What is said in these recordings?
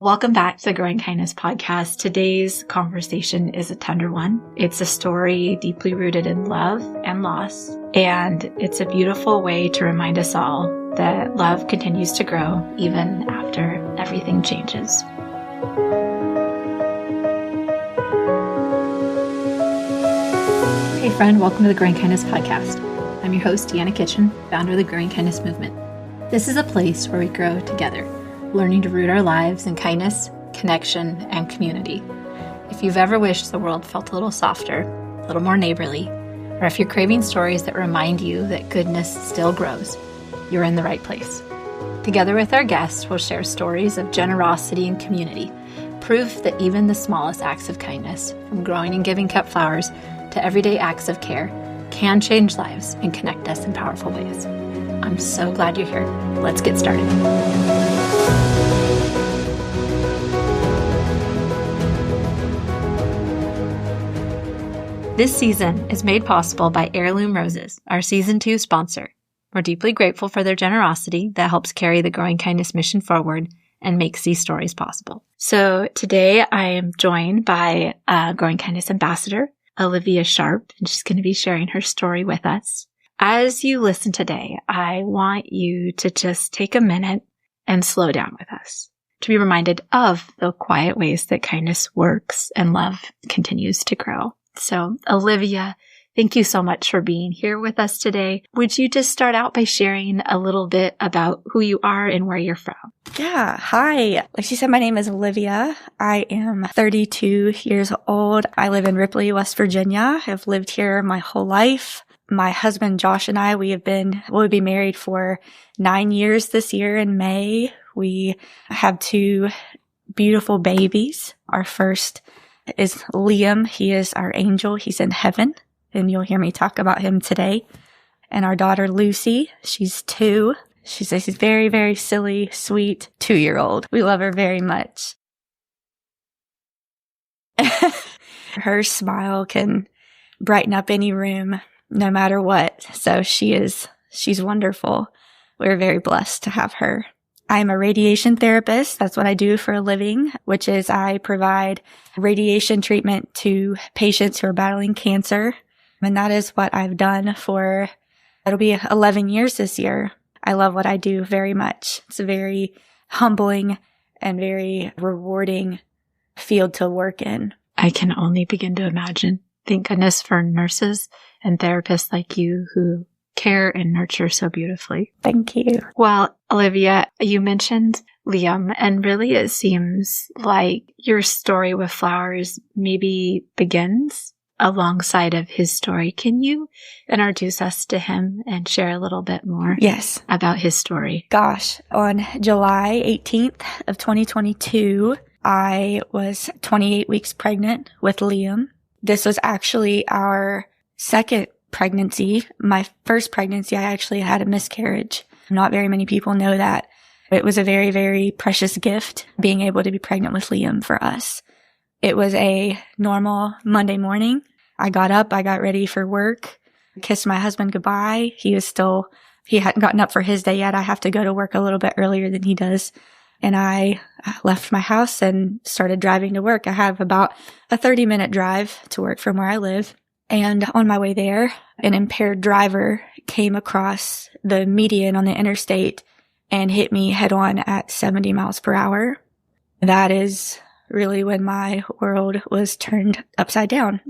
Welcome back to the Growing Kindness podcast. Today's conversation is a tender one. It's a story deeply rooted in love and loss, and it's a beautiful way to remind us all that love continues to grow even after everything changes. Hey friend, welcome to the Growing Kindness podcast. I'm your host, Deanna Kitchen, founder of the Growing Kindness movement. This is a place where we grow together, learning to root our lives in kindness, connection, and community. If you've ever wished the world felt a little softer, a little more neighborly, or if you're craving stories that remind you that goodness still grows, you're in the right place. Together with our guests, we'll share stories of generosity and community, proof that even the smallest acts of kindness, from growing and giving cut flowers to everyday acts of care, can change lives and connect us in powerful ways. I'm so glad you're here. Let's get started. This season is made possible by Heirloom Roses, our Season 2 sponsor. We're deeply grateful for their generosity that helps carry the Growing Kindness mission forward and makes these stories possible. So today I am joined by Growing Kindness Ambassador, Olivia Sharp, and she's going to be sharing her story with us. As you listen today, I want you to just take a minute and slow down with us, to be reminded of the quiet ways that kindness works and love continues to grow. So, Olivia, thank you so much for being here with us today. Would you just start out by sharing a little bit about who you are and where you're from? Yeah. Hi. Like she said, my name is Olivia. I am 32 years old. I live in Ripley, West Virginia. I've lived here my whole life. My husband, Josh, and I, we'll be married for 9 years this year in May. We have 2 beautiful babies. Our first is Liam. He is our angel. He's in heaven, and you'll hear me talk about him today. And our daughter, Lucy, she's 2. She's a very, very silly, sweet 2-year-old. We love her very much. Her smile can brighten up any room, no matter what. So she's wonderful. We're very blessed to have her. I'm a radiation therapist. That's what I do for a living, which is I provide radiation treatment to patients who are battling cancer. And that is what I've done it'll be 11 years this year. I love what I do very much. It's a very humbling and very rewarding field to work in. I can only begin to imagine. Thank goodness for nurses and therapists like you who care and nurture so beautifully. Thank you. Well, Olivia, you mentioned Liam, and really it seems like your story with flowers maybe begins alongside of his story. Can you introduce us to him and share a little bit more about his story? Gosh, on July 18th of 2022, I was 28 weeks pregnant with Liam. This was actually our second pregnancy. My first pregnancy, I actually had a miscarriage. Not very many people know that. It was a very, very precious gift being able to be pregnant with Liam for us. It was a normal Monday morning. I got up, I got ready for work, kissed my husband goodbye. He hadn't gotten up for his day yet. I have to go to work a little bit earlier than he does. And I left my house and started driving to work. I have about a 30-minute drive to work from where I live. And on my way there, an impaired driver came across the median on the interstate and hit me head on at 70 miles per hour. That is really when my world was turned upside down.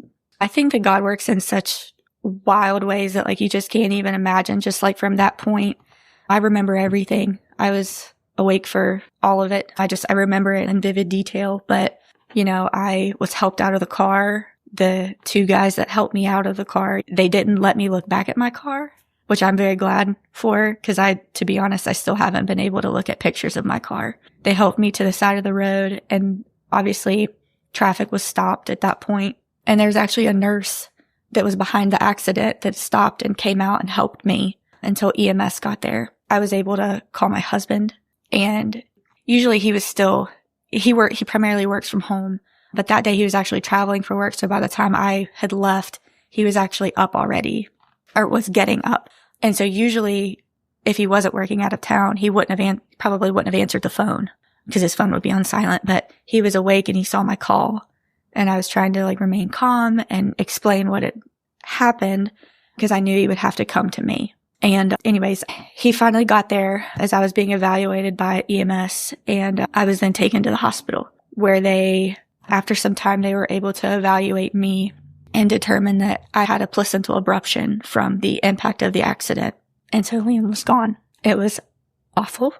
I think that God works in such wild ways that you just can't even imagine. Just from that point, I remember everything. I was awake for all of it. I remember it in vivid detail, but I was helped out of the car. The 2 guys that helped me out of the car, they didn't let me look back at my car, which I'm very glad for, because to be honest, I still haven't been able to look at pictures of my car. They helped me to the side of the road, and obviously traffic was stopped at that point. And there's actually a nurse that was behind the accident that stopped and came out and helped me until EMS got there. I was able to call my husband, and usually he primarily works from home. But that day he was actually traveling for work. So by the time I had left, he was actually up already, or was getting up. And so usually if he wasn't working out of town, he probably wouldn't have answered the phone. because his phone would be on silent, but he was awake and he saw my call. And I was trying to remain calm and explain what had happened because I knew he would have to come to me. And anyways, he finally got there as I was being evaluated by EMS, and I was then taken to the hospital where after some time, they were able to evaluate me and determine that I had a placental abruption from the impact of the accident. And so Liam was gone. It was awful.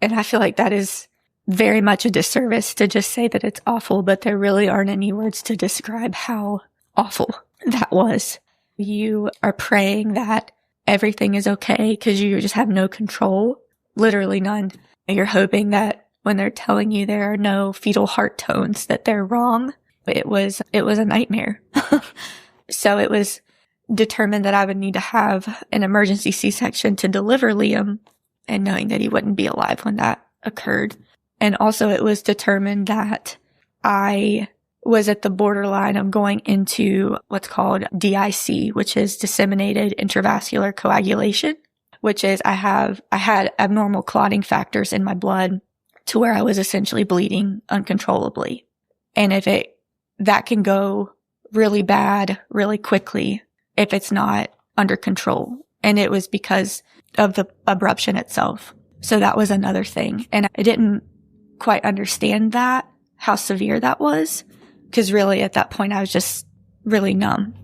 And I feel like that is very much a disservice to just say that it's awful, but there really aren't any words to describe how awful that was. You are praying that everything is okay because you just have no control, literally none. You're hoping that when they're telling you there are no fetal heart tones, that they're wrong. It was a nightmare. So it was determined that I would need to have an emergency C-section to deliver Liam, and knowing that he wouldn't be alive when that occurred. And also it was determined that I was at the borderline of going into what's called DIC, which is disseminated intravascular coagulation, which is I had abnormal clotting factors in my blood to where I was essentially bleeding uncontrollably. And that can go really bad really quickly if it's not under control. And it was because of the abruption itself. So that was another thing. And I didn't quite understand how severe that was. Because really at that point I was just really numb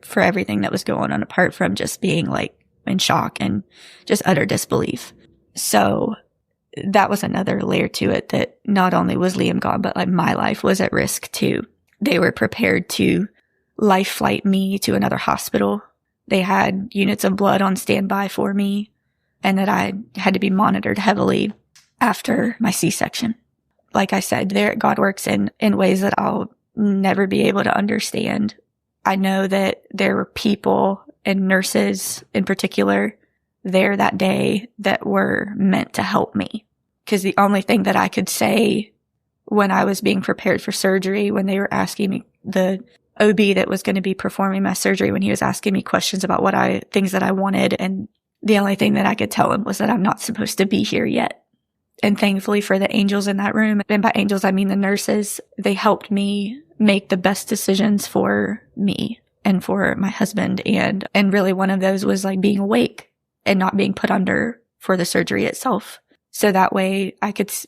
for everything that was going on, apart from just being in shock and just utter disbelief. So that was another layer to it, that not only was Liam gone, but my life was at risk too. They were prepared to life flight me to another hospital. They had units of blood on standby for me, and that I had to be monitored heavily after my C-section. Like I said, God works in ways that I'll never be able to understand. I know that there were people and nurses in particular there that day that were meant to help me. Because the only thing that I could say when I was being prepared for surgery, when they were asking me, the OB that was going to be performing my surgery, when he was asking me questions about things that I wanted, and the only thing that I could tell him was that I'm not supposed to be here yet. And thankfully for the angels in that room, and by angels I mean the nurses, they helped me make the best decisions for me and for my husband. And really one of those was being awake and not being put under for the surgery itself. So that way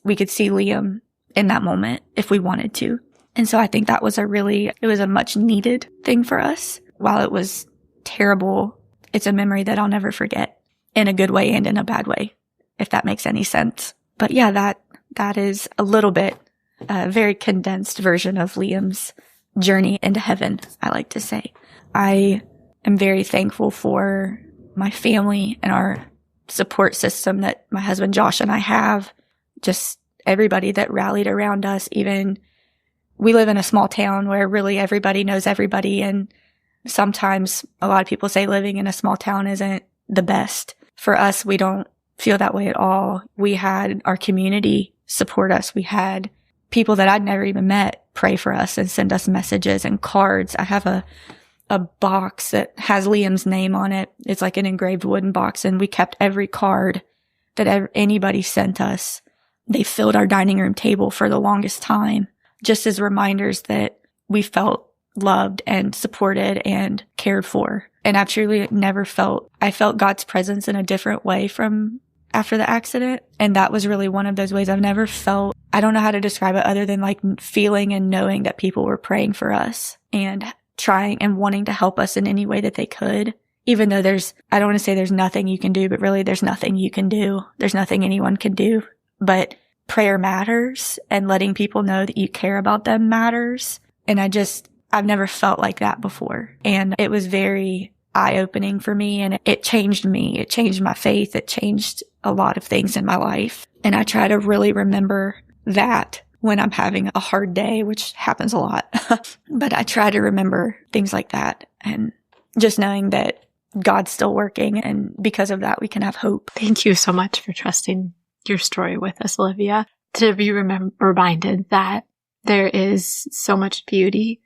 we could see Liam in that moment if we wanted to. And so I think that was it was a much needed thing for us. While it was terrible, it's a memory that I'll never forget, in a good way and in a bad way, if that makes any sense. But yeah, that is a little bit, a very condensed version of Liam's journey into heaven, I like to say. I am very thankful for my family and our support system that my husband Josh and I have. Just everybody that rallied around us. Even we live in a small town where really everybody knows everybody. And sometimes a lot of people say living in a small town isn't the best. For us, we don't feel that way at all. We had our community support us. We had people that I'd never even met pray for us and send us messages and cards. I have a box that has Liam's name on it. It's an engraved wooden box, and we kept every card that anybody sent us. They filled our dining room table for the longest time, just as reminders that we felt loved and supported and cared for. And I've truly I felt God's presence in a different way from after the accident. And that was really one of those ways I've never felt. I don't know how to describe it other than feeling and knowing that people were praying for us and trying and wanting to help us in any way that they could. Even though I don't want to say there's nothing you can do, but really there's nothing you can do. There's nothing anyone can do. But prayer matters, and letting people know that you care about them matters. And I've never felt like that before. And it was very eye-opening for me, and it changed me. It changed my faith. It changed a lot of things in my life. And I try to really remember that when I'm having a hard day, which happens a lot. But I try to remember things like that, and just knowing that God's still working, and because of that, we can have hope. Thank you so much for trusting your story with us, Olivia, to be reminded that there is so much beauty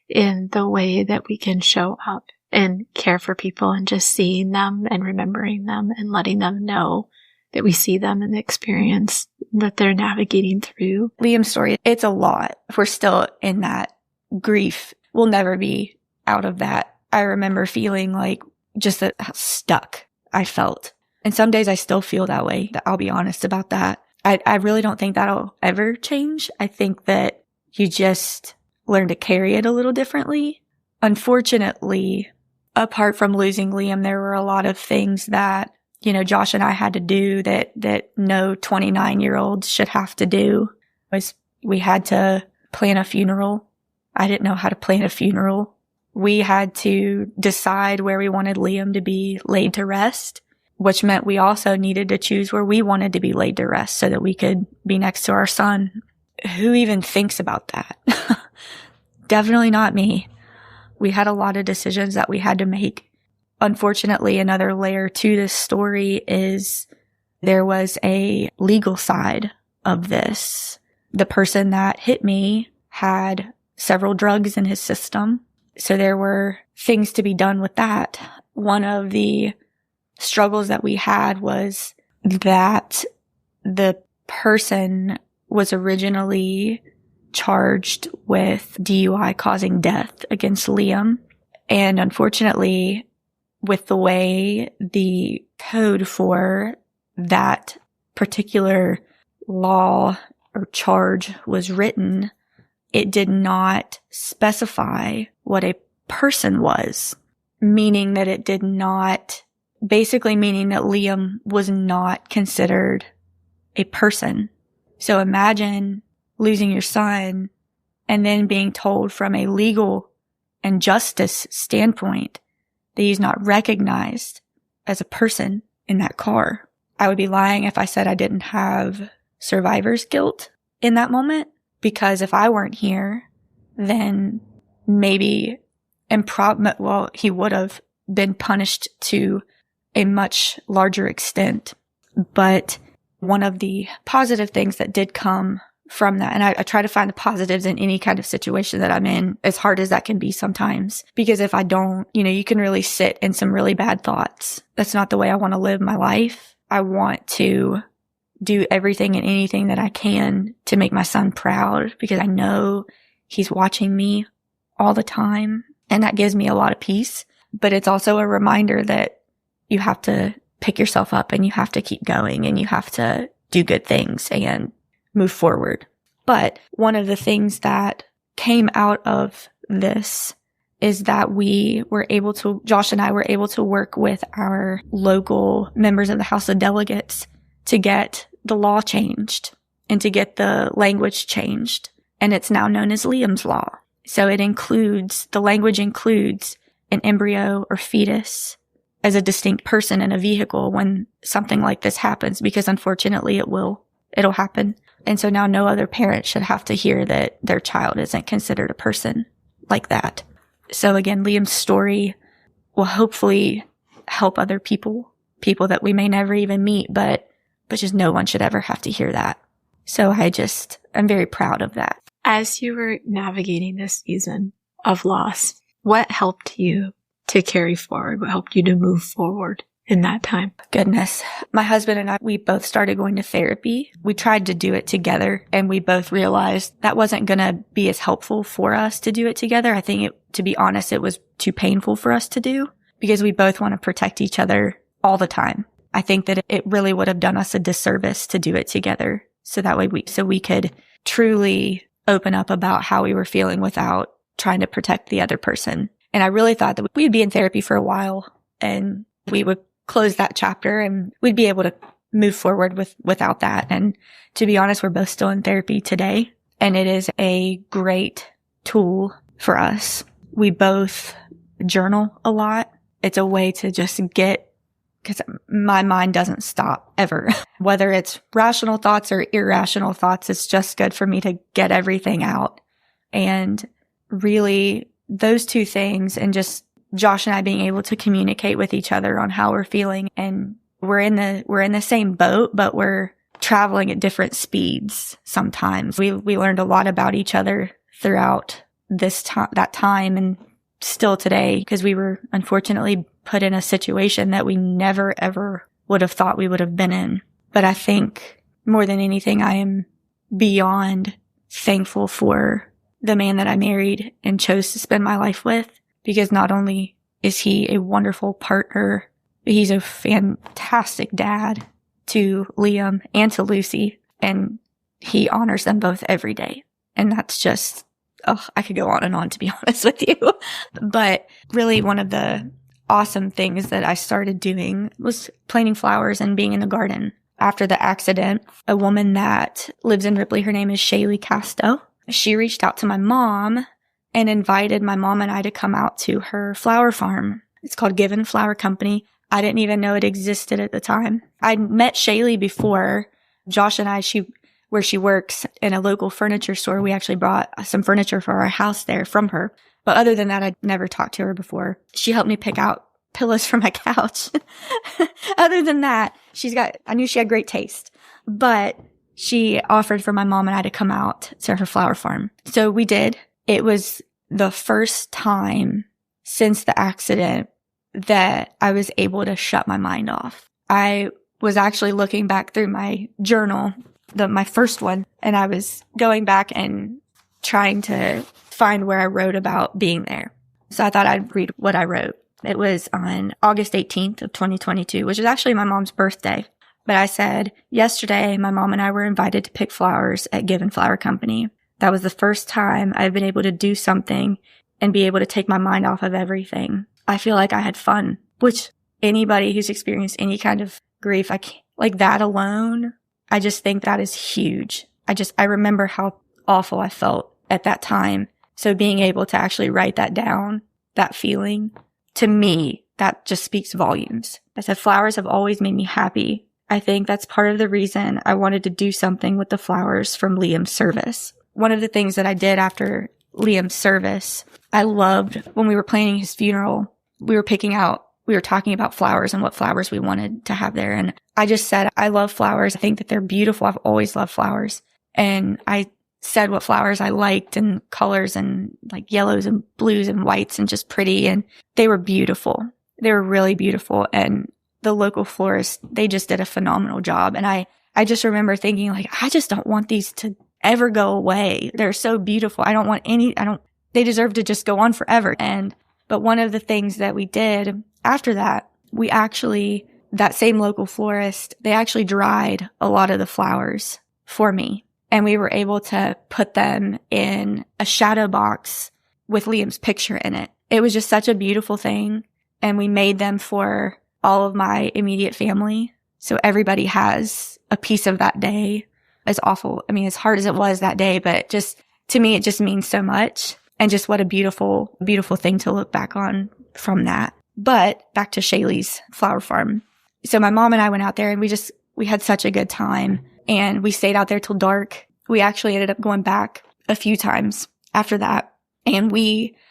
in the way that we can show up and care for people, and just seeing them and remembering them and letting them know that we see them and the experience that they're navigating through. Liam's story, it's a lot. We're still in that grief. We'll never be out of that. I remember feeling like just how stuck I felt. And some days I still feel that way. I'll be honest about that. I really don't think that'll ever change. I think that you just learn to carry it a little differently. Unfortunately, apart from losing Liam, there were a lot of things that, Josh and I had to do that no 29-year-olds should have to do. We had to plan a funeral. I didn't know how to plan a funeral. We had to decide where we wanted Liam to be laid to rest, which meant we also needed to choose where we wanted to be laid to rest so that we could be next to our son. Who even thinks about that? Definitely not me. We had a lot of decisions that we had to make. Unfortunately, another layer to this story is there was a legal side of this. The person that hit me had several drugs in his system. So there were things to be done with that. One of the struggles that we had was that the person was originally charged with DUI causing death against Liam. And unfortunately, with the way the code for that particular law or charge was written, it did not specify what a person was, meaning that it did not, basically meaning that Liam was not considered a person. So imagine losing your son and then being told from a legal and justice standpoint that he's not recognized as a person in that car. I would be lying if I said I didn't have survivor's guilt in that moment, because if I weren't here, then maybe, he would have been punished to a much larger extent. But one of the positive things that did come from that, and I try to find the positives in any kind of situation that I'm in, as hard as that can be sometimes, because if I don't, you can really sit in some really bad thoughts. That's not the way I want to live my life. I want to do everything and anything that I can to make my son proud, because I know he's watching me all the time, and that gives me a lot of peace. But it's also a reminder that you have to pick yourself up and you have to keep going and you have to do good things and move forward. But one of the things that came out of this is that Josh and I were able to work with our local members of the House of Delegates to get the law changed and to get the language changed. And it's now known as Liam's Law. So the language includes an embryo or fetus as a distinct person in a vehicle when something like this happens, because unfortunately it'll happen. And so now no other parent should have to hear that their child isn't considered a person like that. So again, Liam's story will hopefully help other people that we may never even meet, but just no one should ever have to hear that. So I'm very proud of that. As you were navigating this season of loss, what helped you to carry forward? What helped you to move forward in that time? Goodness. My husband and I, we both started going to therapy. We tried to do it together, and we both realized that wasn't going to be as helpful for us to do it together. I think to be honest, it was too painful for us to do, because we both want to protect each other all the time. I think that it really would have done us a disservice to do it together. So that way we could truly open up about how we were feeling without trying to protect the other person. And I really thought that we'd be in therapy for a while and we would close that chapter and we'd be able to move forward without that. And to be honest, we're both still in therapy today, and it is a great tool for us. We both journal a lot. It's a way to just because my mind doesn't stop ever. Whether it's rational thoughts or irrational thoughts, it's just good for me to get everything out. And really, those two things, and just Josh and I being able to communicate with each other on how we're feeling, and we're in the same boat, but we're traveling at different speeds sometimes. We learned a lot about each other throughout that time, and still today, because we were unfortunately put in a situation that we never ever would have thought we would have been in. But I think more than anything, I am beyond thankful for the man that I married and chose to spend my life with, because not only is he a wonderful partner, but he's a fantastic dad to Liam and to Lucy, and he honors them both every day. And that's just, I could go on and on, to be honest with you. But really, one of the awesome things that I started doing was planting flowers and being in the garden. After the accident, a woman that lives in Ripley, her name is Shaylee Casto, she reached out to my mom and invited my mom and I to come out to her flower farm. It's called Given Flower Company. I didn't even know it existed at the time. I'd met Shaylee before. Josh and I, where she works in a local furniture store, we actually brought some furniture for our house there from her. But other than that, I'd never talked to her before. She helped me pick out pillows for my couch. Other than that, I knew she had great taste. But she offered for my mom and I to come out to her flower farm. So we did. It was the first time since the accident that I was able to shut my mind off. I was actually looking back through my journal, my first one, and I was going back and trying to find where I wrote about being there. So I thought I'd read what I wrote. It was on August 18th of 2022, which is actually my mom's birthday. But I said, yesterday, my mom and I were invited to pick flowers at Given Flower Company. That was the first time I've been able to do something and be able to take my mind off of everything. I feel like I had fun, which anybody who's experienced any kind of grief, like that alone, I just think that is huge. I remember how awful I felt at that time. So being able to actually write that down, that feeling, to me, that just speaks volumes. I said, flowers have always made me happy. I think that's part of the reason I wanted to do something with the flowers from Liam's service. One of the things that I did after Liam's service, I loved when we were planning his funeral, we were talking about flowers and what flowers we wanted to have there. And I just said, I love flowers. I think that they're beautiful. I've always loved flowers. And I said what flowers I liked and colors and like yellows and blues and whites and just pretty. And they were beautiful. They were really beautiful. And the local florist, they just did a phenomenal job. And I just remember thinking like, I just don't want these to ever go away. They're so beautiful. They deserve to just go on forever. But one of the things that we did after that, that same local florist, they actually dried a lot of the flowers for me. And we were able to put them in a shadow box with Liam's picture in it. It was just such a beautiful thing. And we made them for all of my immediate family. So everybody has a piece of that day. As awful, as hard as it was that day, but just, to me, it just means so much. And just what a beautiful, beautiful thing to look back on from that. But back to Shaylee's flower farm. So my mom and I went out there and we had such a good time. And we stayed out there till dark. We actually ended up going back a few times after that. And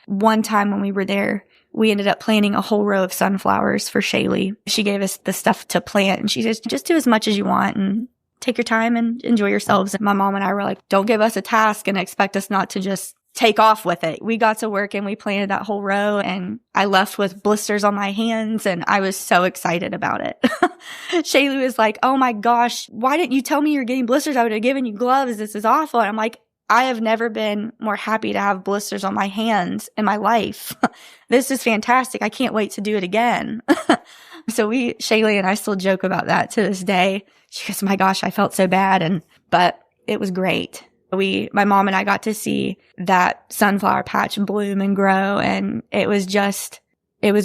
one time when we were there, we ended up planting a whole row of sunflowers for Shaylee. She gave us the stuff to plant and she says, just do as much as you want and take your time and enjoy yourselves. And my mom and I were like, don't give us a task and expect us not to just take off with it. We got to work and we planted that whole row and I left with blisters on my hands and I was so excited about it. Shaylee was like, oh my gosh, why didn't you tell me you're getting blisters? I would have given you gloves. This is awful. And I'm like, I have never been more happy to have blisters on my hands in my life. This is fantastic. I can't wait to do it again. So Shaylee and I still joke about that to this day. She goes, my gosh, I felt so bad. But it was great. My mom and I got to see that sunflower patch bloom and grow. And it was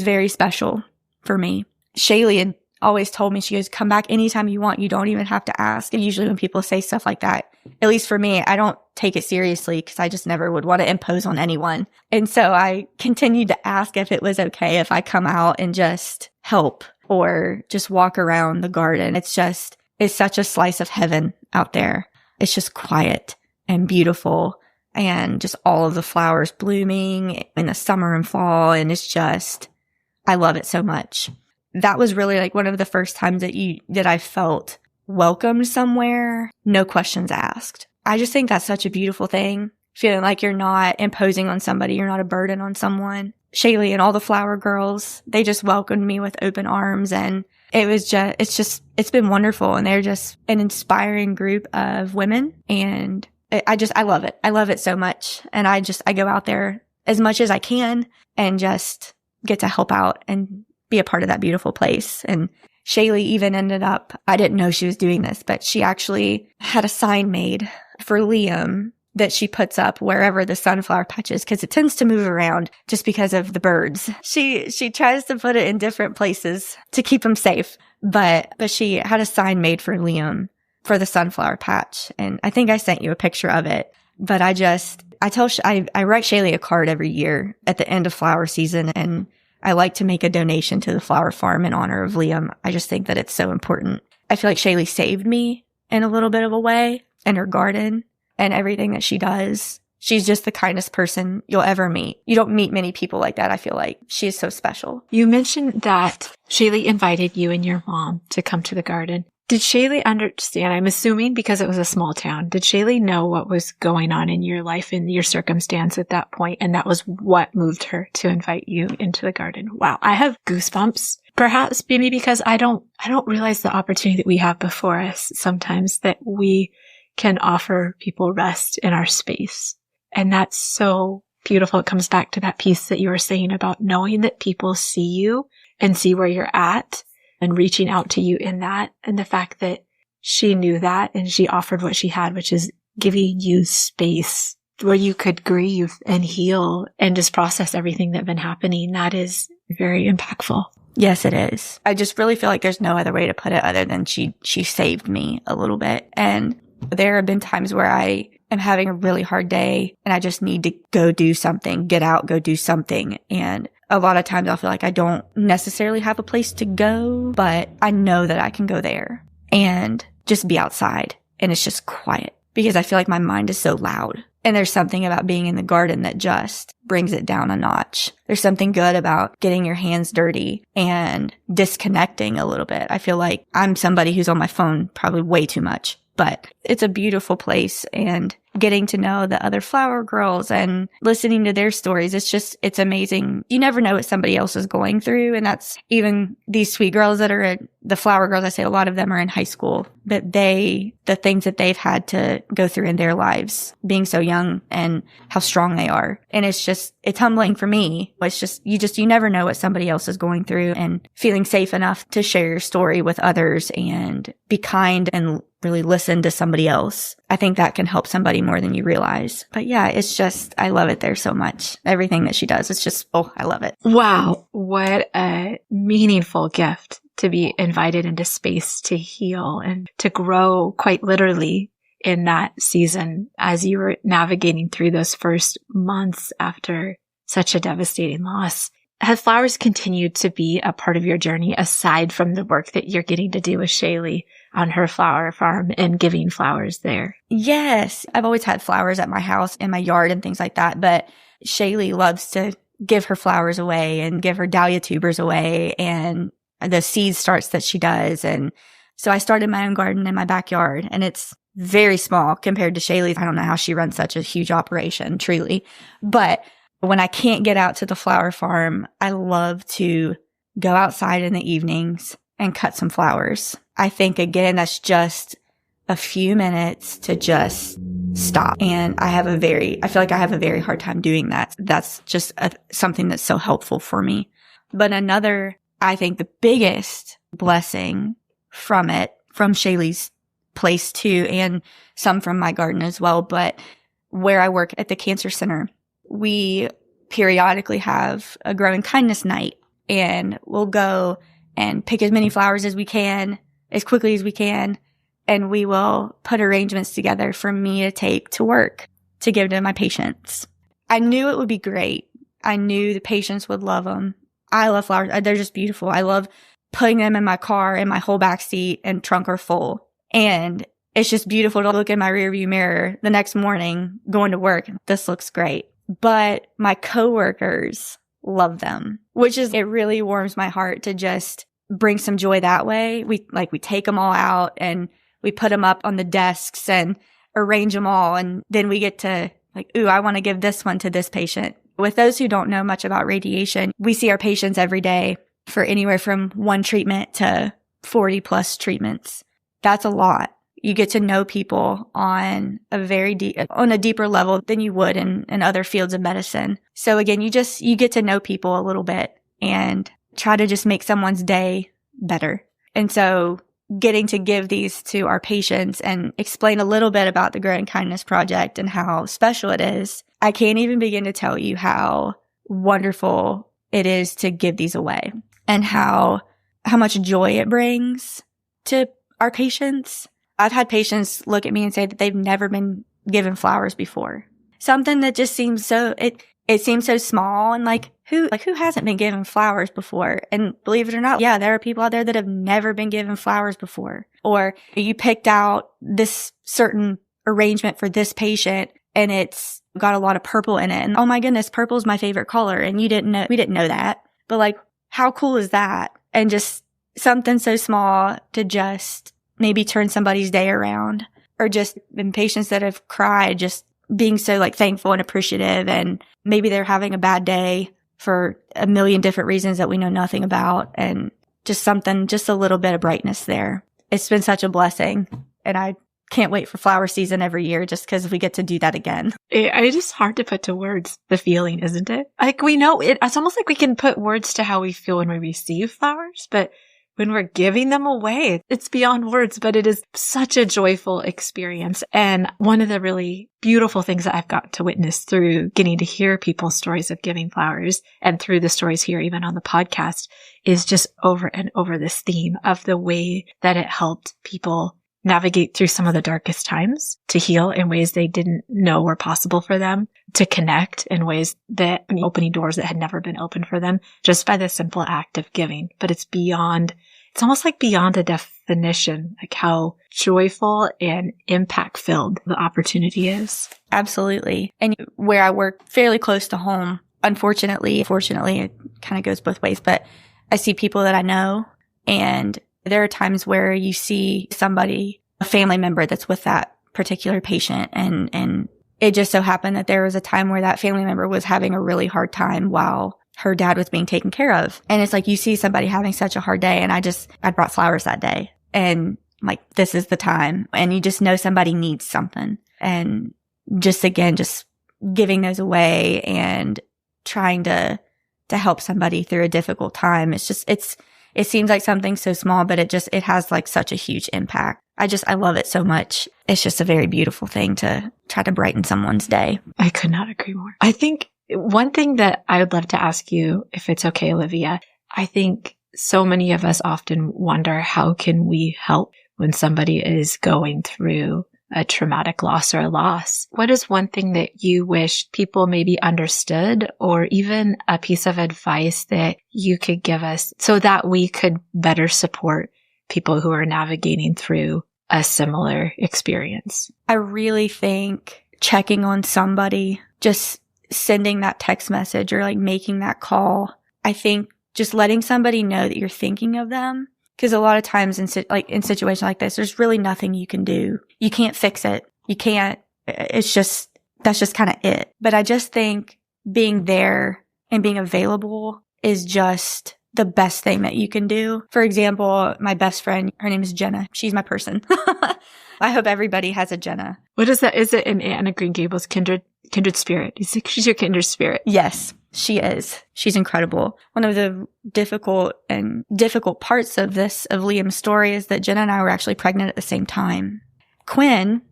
very special for me. Shaylee had always told me, she goes, come back anytime you want. You don't even have to ask. And usually when people say stuff like that, at least for me, I don't take it seriously because I just never would want to impose on anyone. And so I continued to ask if it was okay if I come out and just help or just walk around the garden. It's such a slice of heaven out there. It's just quiet and beautiful and just all of the flowers blooming in the summer and fall. And I love it so much. That was really like one of the first times that I felt welcomed somewhere, no questions asked. I just think that's such a beautiful thing, feeling like you're not imposing on somebody, you're not a burden on someone. Shaylee and all the flower girls, they just welcomed me with open arms and it's just it's been wonderful. And they're just an inspiring group of women. And I love it. I love it so much. And I go out there as much as I can and just get to help out and be a part of that beautiful place. And Shaylee even ended up, I didn't know she was doing this, but she actually had a sign made for Liam that she puts up wherever the sunflower patch is, because it tends to move around just because of the birds. She tries to put it in different places to keep him safe, but she had a sign made for Liam for the sunflower patch. And I think I sent you a picture of it, but I write Shaylee a card every year at the end of flower season, and I like to make a donation to the flower farm in honor of Liam. I just think that it's so important. I feel like Shaylee saved me in a little bit of a way in her garden and everything that she does. She's just the kindest person you'll ever meet. You don't meet many people like that, I feel like. She is so special. You mentioned that Shaylee invited you and your mom to come to the garden. Did Shaylee understand? I'm assuming because it was a small town. Did Shaylee know what was going on in your life and your circumstance at that point? And that was what moved her to invite you into the garden. Wow. I have goosebumps. Perhaps maybe because I don't realize the opportunity that we have before us sometimes, that we can offer people rest in our space. And that's so beautiful. It comes back to that piece that you were saying about knowing that people see you and see where you're at, and reaching out to you in that. And the fact that she knew that and she offered what she had, which is giving you space where you could grieve and heal and just process everything that's been happening. That is very impactful. Yes, it is. I just really feel like there's no other way to put it other than she saved me a little bit. And there have been times where I am having a really hard day and I just need to go do something, get out, go do something. And a lot of times I'll feel like I don't necessarily have a place to go, but I know that I can go there and just be outside and it's just quiet, because I feel like my mind is so loud. And there's something about being in the garden that just brings it down a notch. There's something good about getting your hands dirty and disconnecting a little bit. I feel like I'm somebody who's on my phone probably way too much, but it's a beautiful place, and getting to know the other flower girls and listening to their stories. It's amazing. You never know what somebody else is going through. And that's even these sweet girls that are the flower girls. I say a lot of them are in high school, but the things that they've had to go through in their lives, being so young and how strong they are. And it's humbling for me. You never know what somebody else is going through, and feeling safe enough to share your story with others and be kind and really listen to somebody else. I think that can help somebody more than you realize. But yeah, I love it there so much. Everything that she does, I love it. Wow. What a meaningful gift to be invited into space to heal and to grow quite literally in that season as you were navigating through those first months after such a devastating loss. Have flowers continued to be a part of your journey aside from the work that you're getting to do with Shaylee on her flower farm and giving flowers there? Yes. I've always had flowers at my house, in my yard and things like that. But Shaylee loves to give her flowers away and give her dahlia tubers away and the seed starts that she does. And so I started my own garden in my backyard, and it's very small compared to Shaylee's. I don't know how she runs such a huge operation, truly. But when I can't get out to the flower farm, I love to go outside in the evenings and cut some flowers. I think, again, that's just a few minutes to just stop. And I feel like I have a very hard time doing that. That's just something that's so helpful for me. But I think the biggest blessing from Shaylee's place too, and some from my garden as well, but where I work at the cancer center, we periodically have a growing kindness night, and we'll go and pick as many flowers as we can, as quickly as we can, and we will put arrangements together for me to take to work to give to my patients. I knew it would be great. I knew the patients would love them. I love flowers. They're just beautiful. I love putting them in my car, and my whole back seat and trunk are full. And it's just beautiful to look in my rearview mirror the next morning going to work. This looks great. But my coworkers love them, it really warms my heart to just bring some joy that way. We take them all out and we put them up on the desks and arrange them all. And then we get to I want to give this one to this patient. With those who don't know much about radiation, we see our patients every day for anywhere from one treatment to 40 plus treatments. That's a lot. You get to know people on a deeper level than you would in other fields of medicine. So again, you get to know people a little bit and try to just make someone's day better. And so getting to give these to our patients and explain a little bit about the Growing Kindness Project and how special it is, I can't even begin to tell you how wonderful it is to give these away and how much joy it brings to our patients. I've had patients look at me and say that they've never been given flowers before. Something that just seems it seems so small, and who hasn't been given flowers before? And believe it or not, yeah, there are people out there that have never been given flowers before. Or you picked out this certain arrangement for this patient and it's got a lot of purple in it. And oh my goodness, purple is my favorite color. And we didn't know that. But how cool is that? And just something so small to just maybe turn somebody's day around. Or just in patients that have cried, just being so thankful and appreciative, and maybe they're having a bad day for a million different reasons that we know nothing about, and just a little bit of brightness there. It's been such a blessing, and I can't wait for flower season every year just because we get to do that again. It is hard to put to words, the feeling, isn't it? We know it's almost like we can put words to how we feel when we receive flowers, but when we're giving them away, it's beyond words, but it is such a joyful experience. And one of the really beautiful things that I've got to witness through getting to hear people's stories of giving flowers and through the stories here, even on the podcast, is just over and over this theme of the way that it helped people navigate through some of the darkest times, to heal in ways they didn't know were possible for them, to connect in ways that opening doors that had never been opened for them just by the simple act of giving. But it's almost beyond a definition, how joyful and impact filled the opportunity is. Absolutely. And where I work fairly close to home, fortunately, it kind of goes both ways, but I see people that I know, and there are times where you see somebody, a family member that's with that particular patient, and it just so happened that there was a time where that family member was having a really hard time while her dad was being taken care of. And it's you see somebody having such a hard day, and I brought flowers that day, and this is the time, and you just know somebody needs something. And just giving those away and trying to help somebody through a difficult time. It seems like something so small, but it has such a huge impact. I love it so much. It's just a very beautiful thing to try to brighten someone's day. I could not agree more. I think one thing that I would love to ask you, if it's okay, Olivia, I think so many of us often wonder, how can we help when somebody is going through a traumatic loss or a loss? What is one thing that you wish people maybe understood, or even a piece of advice that you could give us so that we could better support people who are navigating through a similar experience? I really think checking on somebody, just sending that text message or making that call. I think just letting somebody know that you're thinking of them. Because a lot of times in situations like this, there's really nothing you can do. You can't fix it. You can't. That's just kind of it. But I just think being there and being available is just the best thing that you can do. For example, my best friend, her name is Jenna. She's my person. I hope everybody has a Jenna. What is that? Is it in Anne of Green Gables, kindred spirit? She's your kindred spirit. Yes. She is. She's incredible. One of the difficult parts of Liam's story is that Jenna and I were actually pregnant at the same time. Quinn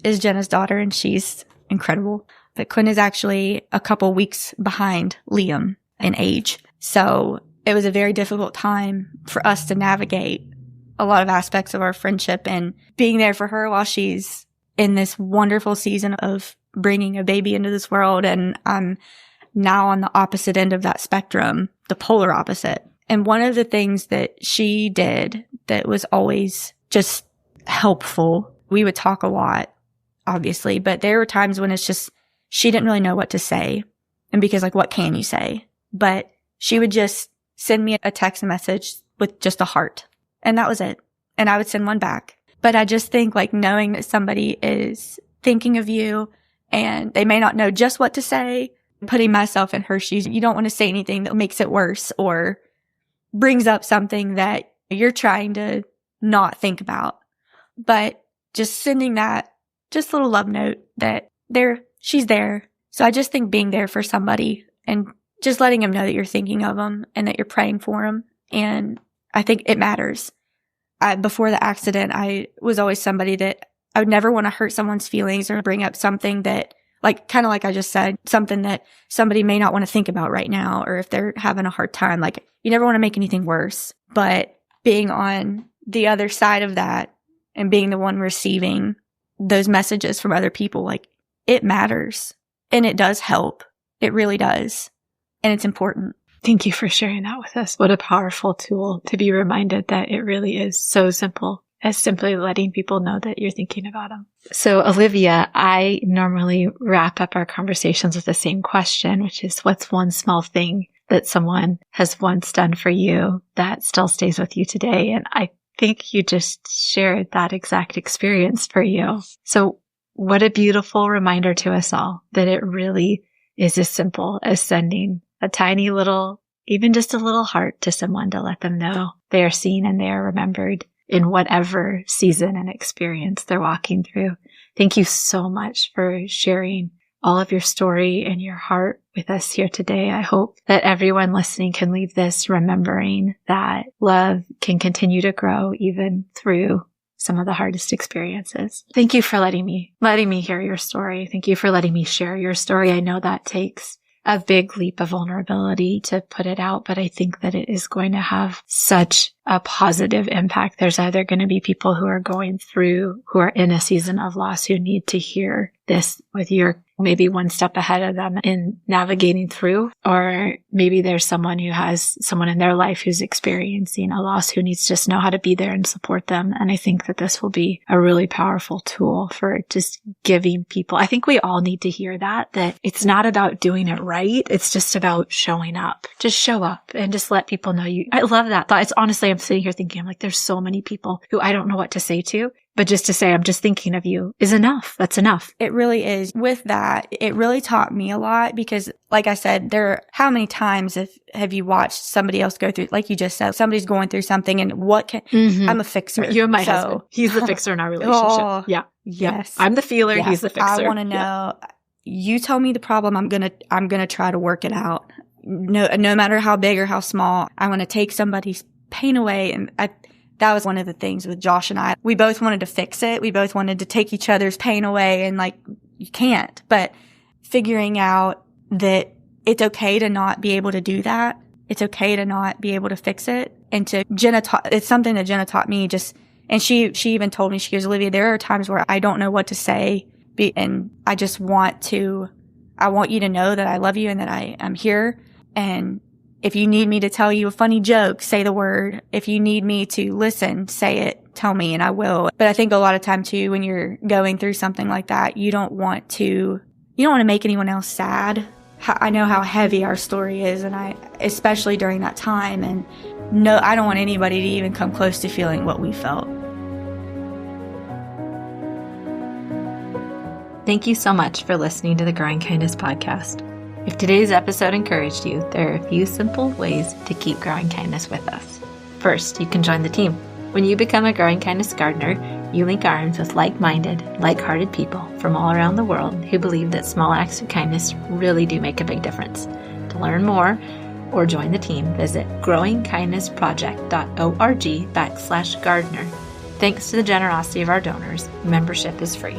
is Jenna's daughter, and she's incredible. But Quinn is actually a couple weeks behind Liam in age. So it was a very difficult time for us to navigate a lot of aspects of our friendship, and being there for her while she's in this wonderful season of bringing a baby into this world. And I'm now on the opposite end of that spectrum, the polar opposite. And one of the things that she did that was always just helpful, we would talk a lot, obviously, but there were times when she didn't really know what to say. And because what can you say? But she would just send me a text message with just a heart. And that was it. And I would send one back. But I just think knowing that somebody is thinking of you and they may not know just what to say, putting myself in her shoes, you don't want to say anything that makes it worse or brings up something that you're trying to not think about. But just sending that just little love note that she's there. So I just think being there for somebody and just letting them know that you're thinking of them and that you're praying for them. And I think it matters. Before the accident, I was always somebody that I would never want to hurt someone's feelings or bring up something that, like, kind of like I just said, something that somebody may not want to think about right now, or if they're having a hard time. Like, you never want to make anything worse. But being on the other side of that and being the one receiving those messages from other people, like, it matters. And it does help. It really does. And it's important. Thank you for sharing that with us. What a powerful tool to be reminded that it really is so simple as simply letting people know that you're thinking about them. So, Olivia, I normally wrap up our conversations with the same question, which is, what's one small thing that someone has once done for you that still stays with you today? And I think you just shared that exact experience for you. So what a beautiful reminder to us all that it really is as simple as sending a tiny little, even just a little heart to someone to let them know they are seen and they are remembered in whatever season and experience they're walking through. Thank you so much for sharing all of your story and your heart with us here today. I hope that everyone listening can leave this remembering that love can continue to grow even through some of the hardest experiences. Thank you for letting me hear your story. Thank you for letting me share your story. I know that takes a big leap of vulnerability to put it out, but I think that it is going to have such a positive impact. There's either going to be people who are going through, who are in a season of loss, who need to hear this with your maybe one step ahead of them in navigating through, or maybe there's someone who has someone in their life who's experiencing a loss who needs to just know how to be there and support them. And I think that this will be a really powerful tool for just giving people. I think we all need to hear that it's not about doing it right. It's just about showing up. Just show up and just let people know you. I love that thought. It's honestly, I'm sitting here thinking, I'm like, there's so many people who I don't know what to say to. But just to say, I'm just thinking of you is enough. That's enough. It really is. With that, it really taught me a lot because, like I said, how many times have you watched somebody else go through, like you just said, somebody's going through something and I'm a fixer. You're my husband. He's the fixer in our relationship. Oh, yeah. Yes. I'm the feeler. Yeah. He's the fixer. I want to know, you tell me the problem. I'm going to try to work it out. No matter how big or how small, I want to take somebody's pain away. And that was one of the things with Josh and I. We both wanted to fix it. We both wanted to take each other's pain away, and like, you can't. But figuring out that it's okay to not be able to do that. It's okay to not be able to fix it. And it's something that Jenna taught me and she even told me, she goes, Olivia, there are times where I don't know what to say. And I just want you to know that I love you and that I am here. And if you need me to tell you a funny joke, say the word. If you need me to listen, say it, tell me, and I will. But I think a lot of time too, when you're going through something like that, you don't want to make anyone else sad. I know how heavy our story is, and especially during that time, and no, I don't want anybody to even come close to feeling what we felt. Thank you so much for listening to the Growing Kindness podcast. If today's episode encouraged you, there are a few simple ways to keep growing kindness with us. First, you can join the team. When you become a Growing Kindness gardener, you link arms with like-minded, like-hearted people from all around the world who believe that small acts of kindness really do make a big difference. To learn more or join the team, visit growingkindnessproject.org/gardener. Thanks to the generosity of our donors, membership is free.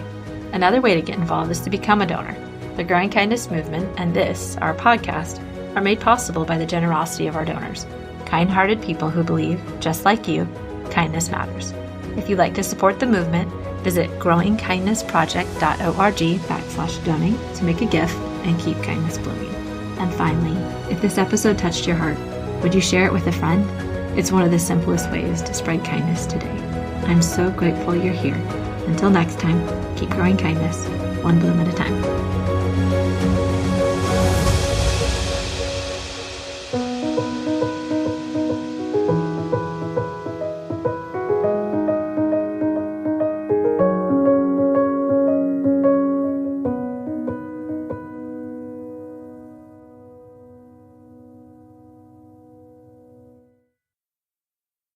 Another way to get involved is to become a donor. The Growing Kindness movement and this, our podcast, are made possible by the generosity of our donors, kind-hearted people who believe, just like you, kindness matters. If you'd like to support the movement, visit growingkindnessproject.org/donate to make a gift and keep kindness blooming. And finally, if this episode touched your heart, would you share it with a friend? It's one of the simplest ways to spread kindness today. I'm so grateful you're here. Until next time, keep growing kindness, one bloom at a time.